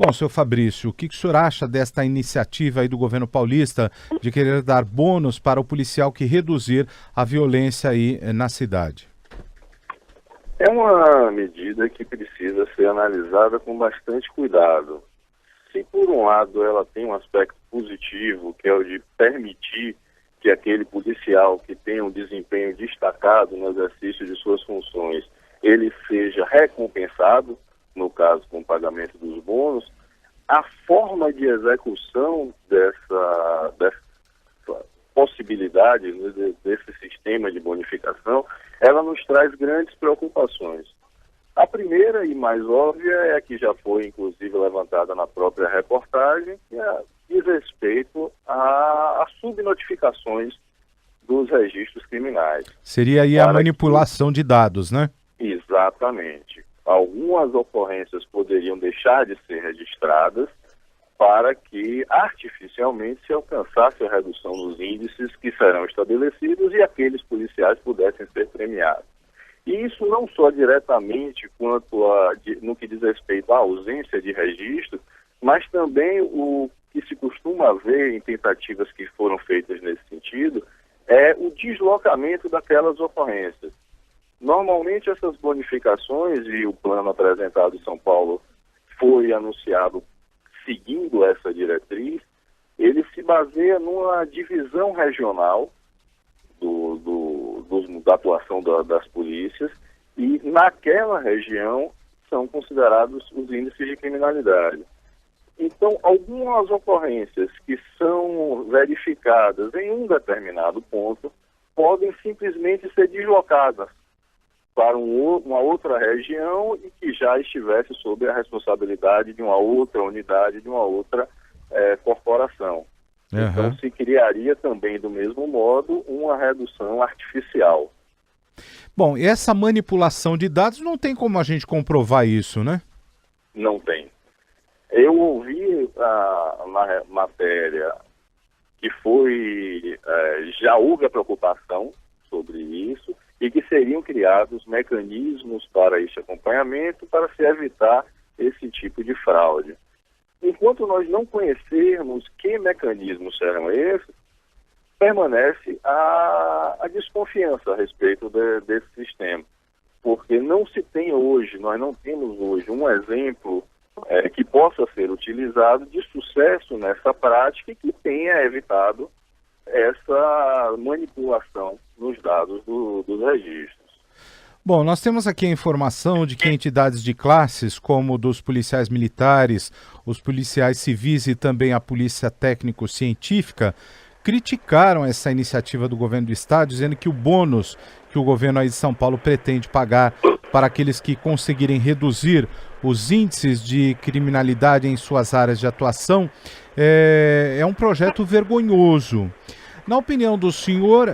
Bom, senhor Fabrício, o que o senhor acha desta iniciativa aí do governo paulista de querer dar bônus para o policial que reduzir a violência aí na cidade? É uma medida que precisa ser analisada com bastante cuidado. Se por um lado ela tem um aspecto positivo, que é o de permitir que aquele policial que tem um desempenho destacado no exercício de suas funções, ele seja recompensado, no caso com o pagamento dos bônus, a forma de execução dessa possibilidade, né, desse sistema de bonificação, ela nos traz grandes preocupações. A primeira e mais óbvia é a que já foi, inclusive, levantada na própria reportagem, que diz respeito a subnotificações dos registros criminais. Seria aí a manipulação de dados, né? Exatamente. Algumas ocorrências poderiam deixar de ser registradas para que artificialmente se alcançasse a redução nos índices que serão estabelecidos e aqueles policiais pudessem ser premiados. E isso não só diretamente no que diz respeito à ausência de registro, mas também o que se costuma ver em tentativas que foram feitas nesse sentido é o deslocamento daquelas ocorrências. Normalmente essas bonificações, e o plano apresentado em São Paulo foi anunciado seguindo essa diretriz, ele se baseia numa divisão regional da atuação das polícias, e naquela região são considerados os índices de criminalidade. Então, algumas ocorrências que são verificadas em um determinado ponto podem simplesmente ser deslocadas para uma outra região e que já estivesse sob a responsabilidade de uma outra unidade, de uma outra corporação. Uhum. Então se criaria também, do mesmo modo, uma redução artificial. Bom, e essa manipulação de dados não tem como a gente comprovar isso, né? Não tem. Eu ouvi na matéria que já houve a preocupação sobre isso e que seriam criados mecanismos para esse acompanhamento para se evitar esse tipo de fraude. Enquanto nós não conhecermos que mecanismos serão esses, permanece a desconfiança a respeito desse sistema. Porque nós não temos hoje um exemplo que possa ser utilizado de sucesso nessa prática e que tenha evitado essa manipulação nos dados dos registros. Bom, nós temos aqui a informação de que entidades de classes, como dos policiais militares, os policiais civis e também a polícia técnico-científica, criticaram essa iniciativa do governo do estado, dizendo que o bônus que o governo aí de São Paulo pretende pagar para aqueles que conseguirem reduzir os índices de criminalidade em suas áreas de atuação é um projeto vergonhoso. Na opinião do senhor,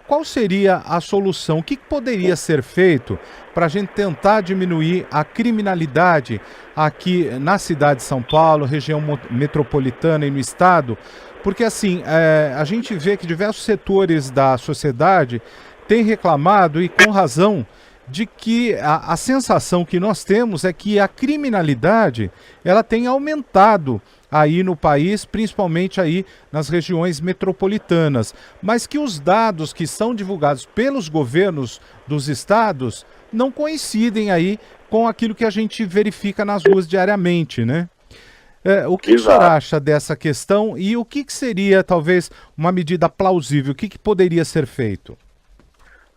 qual seria a solução? O que poderia ser feito para a gente tentar diminuir a criminalidade aqui na cidade de São Paulo, região metropolitana e no estado? Porque assim, a gente vê que diversos setores da sociedade têm reclamado, e com razão, de que a sensação que nós temos é que a criminalidade ela tem aumentado aí no país, principalmente aí nas regiões metropolitanas, mas que os dados que são divulgados pelos governos dos estados não coincidem aí com aquilo que a gente verifica nas ruas diariamente, né? O que o senhor acha dessa questão e o que seria talvez uma medida plausível? O que poderia ser feito?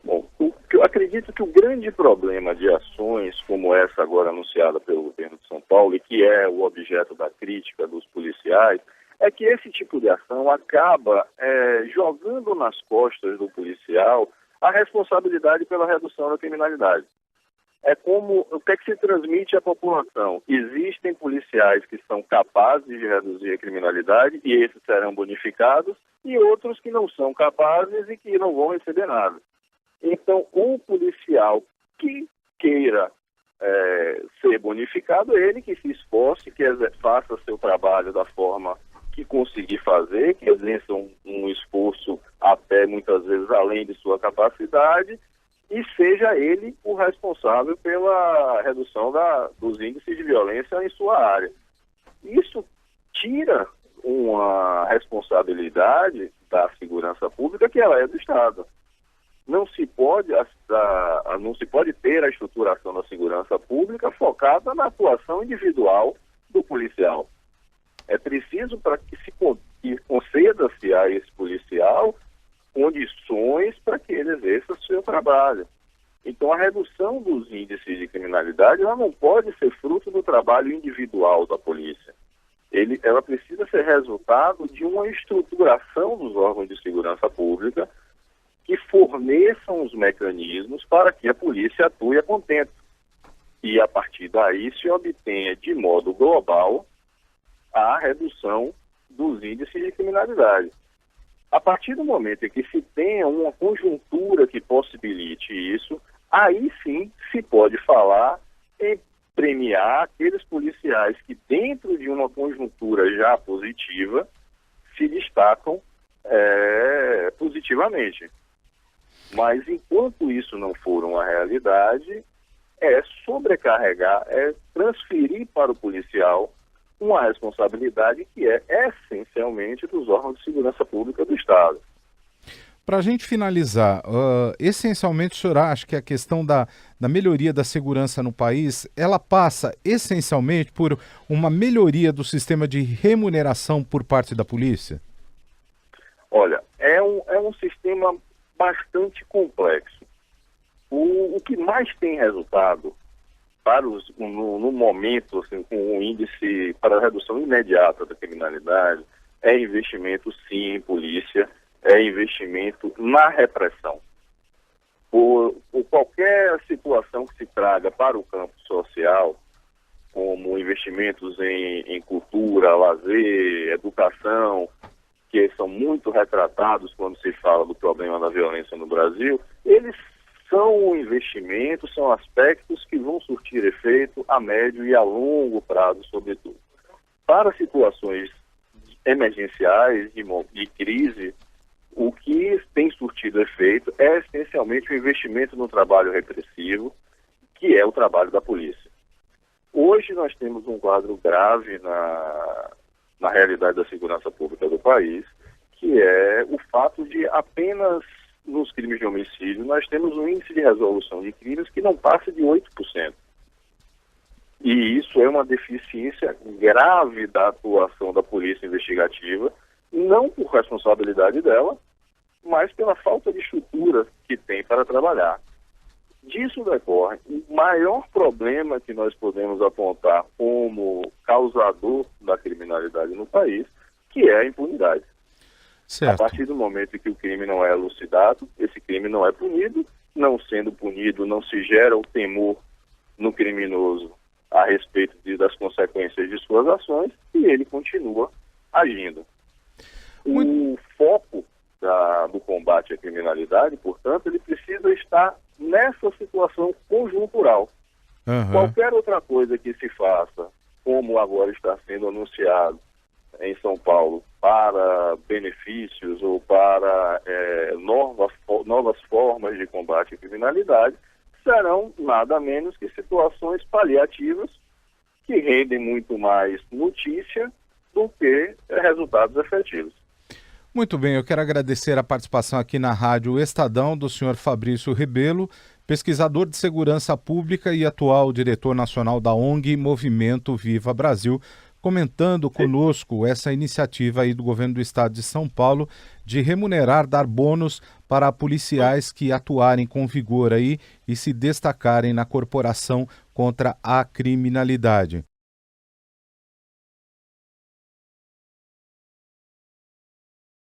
Bom, eu acredito que o grande problema de ações como essa agora anunciada pelo governo de São Paulo, e que é o objeto da crítica dos policiais, é que esse tipo de ação acaba jogando nas costas do policial a responsabilidade pela redução da criminalidade. O que é que se transmite à população? Existem policiais que são capazes de reduzir a criminalidade e esses serão bonificados, e outros que não são capazes e que não vão receber nada. Então, o policial que queira ser bonificado, ele que se esforce, que faça seu trabalho da forma que conseguir fazer, que exerça um esforço até muitas vezes além de sua capacidade, e seja ele o responsável pela redução dos índices de violência em sua área. Isso tira uma responsabilidade da segurança pública que ela é do Estado. Não se pode ter a estruturação da segurança pública focada na atuação individual do policial. É preciso para que conceda-se a esse policial condições para que ele exerça o seu trabalho. Então, a redução dos índices de criminalidade ela não pode ser fruto do trabalho individual da polícia. Ela precisa ser resultado de uma estruturação dos órgãos de segurança pública que forneçam os mecanismos para que a polícia atue a contento. E, a partir daí, se obtenha de modo global a redução dos índices de criminalidade. A partir do momento em que se tenha uma conjuntura que possibilite isso, aí sim se pode falar em premiar aqueles policiais que, dentro de uma conjuntura já positiva, se destacam positivamente. Mas, enquanto isso não for uma realidade, é sobrecarregar, é transferir para o policial uma responsabilidade que é essencialmente dos órgãos de segurança pública do Estado. Para a gente finalizar, essencialmente o senhor acha que a questão da melhoria da segurança no país, ela passa essencialmente por uma melhoria do sistema de remuneração por parte da polícia? Olha, é um sistema bastante complexo. O que mais tem resultado no momento, assim, com o índice para a redução imediata da criminalidade, é investimento sim em polícia, é investimento na repressão. Por qualquer situação que se traga para o campo social, como investimentos em cultura, lazer, educação, que são muito retratados quando se fala do problema da violência no Brasil, eles são investimentos, são aspectos que vão surtir efeito a médio e a longo prazo, sobretudo. Para situações emergenciais, de crise, o que tem surtido efeito é essencialmente o investimento no trabalho repressivo, que é o trabalho da polícia. Hoje nós temos um quadro grave na realidade da segurança pública do país, que é o fato de apenas nos crimes de homicídio nós temos um índice de resolução de crimes que não passa de 8%. E isso é uma deficiência grave da atuação da polícia investigativa, não por responsabilidade dela, mas pela falta de estrutura que tem para trabalhar. Disso decorre o maior problema que nós podemos apontar como causador da criminalidade no país, que é a impunidade. Certo. A partir do momento em que o crime não é elucidado, esse crime não é punido, não sendo punido, não se gera o temor no criminoso a respeito das consequências de suas ações e ele continua agindo. O foco do combate à criminalidade, portanto, ele precisa estar nessa situação conjuntural. Uhum. Qualquer outra coisa que se faça, como agora está sendo anunciado em São Paulo, para benefícios ou para novas formas de combate à criminalidade, serão nada menos que situações paliativas que rendem muito mais notícia do que resultados efetivos. Muito bem, eu quero agradecer a participação aqui na Rádio Estadão do senhor Fabrício Rebelo, pesquisador de segurança pública e atual diretor nacional da ONG Movimento Viva Brasil, comentando conosco essa iniciativa aí do governo do estado de São Paulo de dar bônus para policiais que atuarem com vigor aí e se destacarem na corporação contra a criminalidade.